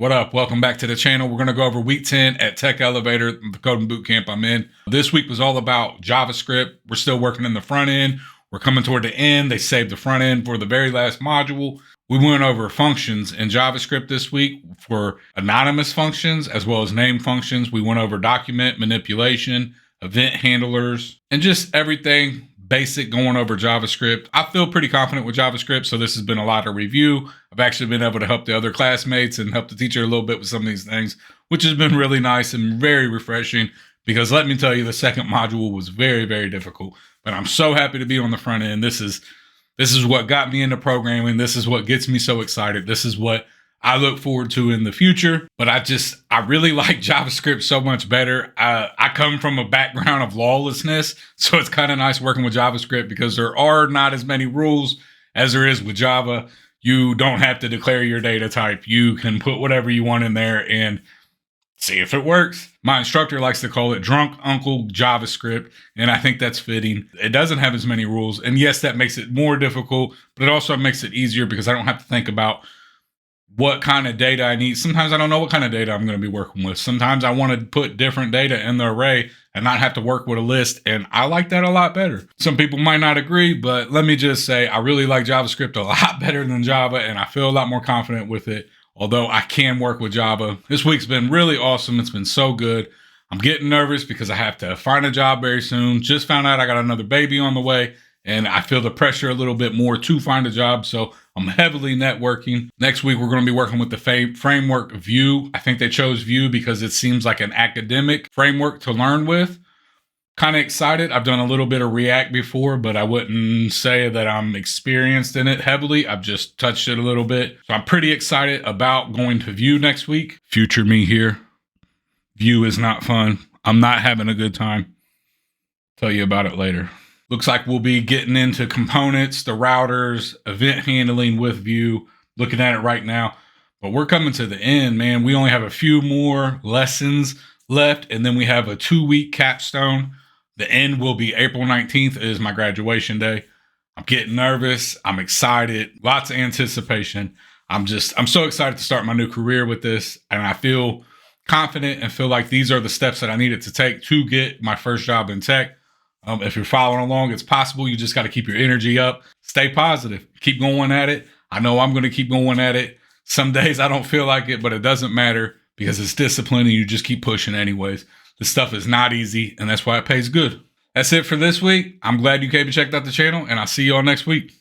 What up? Welcome back to the channel. We're going to go over week 10 at Tech Elevator, the coding bootcamp I'm in. This week was all about JavaScript. We're still working in the front end. We're coming toward the end. They saved the front end for the very last module. We went over functions in JavaScript this week for anonymous functions as well as name functions. We went over document manipulation, event handlers, and just everything basic going over JavaScript. I feel pretty confident with JavaScript, so this has been a lot of review. I've actually been able to help the other classmates and help the teacher a little bit with some of these things, which has been really nice and very refreshing, because let me tell you, the second module was very, very difficult. But I'm so happy to be on the front end. This is what got me into programming. This is what gets me so excited. This is what I look forward to in the future. But I really like JavaScript so much better. I come from a background of lawlessness, so it's kind of nice working with JavaScript because there are not as many rules as there is with Java. You don't have to declare your data type. You can put whatever you want in there and see if it works. My instructor likes to call it drunk uncle JavaScript, and I think that's fitting. It doesn't have as many rules, and yes, that makes it more difficult, but it also makes it easier because I don't have to think about what kind of data I need. Sometimes I don't know what kind of data I'm going to be working with. Sometimes I want to put different data in the array and not have to work with a list, and I like that a lot better. Some people might not agree, but let me just say I really like JavaScript a lot better than Java, and I feel a lot more confident with it, although I can work with Java. This week's been really awesome. It's been so good. I'm getting nervous because I have to find a job very soon. Just found out I got another baby on the way, and I feel the pressure a little bit more to find a job, so I'm heavily networking. Next week, we're going to be working with the framework Vue. I think they chose Vue because it seems like an academic framework to learn with. Kind of excited. I've done a little bit of React before, but I wouldn't say that I'm experienced in it heavily. I've just touched it a little bit. So I'm pretty excited about going to Vue next week. Future me here. Vue is not fun. I'm not having a good time. Tell you about it later. Looks like we'll be getting into components, the routers, event handling with Vue, looking at it right now. But we're coming to the end, man. We only have a few more lessons left, and then we have a 2-week capstone. The end will be April 19th is my graduation day. I'm getting nervous. I'm excited. Lots of anticipation. I'm so excited to start my new career with this, and I feel confident and feel like these are the steps that I needed to take to get my first job in tech. If you're following along, it's possible. You just got to keep your energy up. Stay positive. Keep going at it. I know I'm going to keep going at it. Some days I don't feel like it, but it doesn't matter because it's discipline and you just keep pushing anyways. This stuff is not easy, and that's why it pays good. That's it for this week. I'm glad you came and checked out the channel, and I'll see you all next week.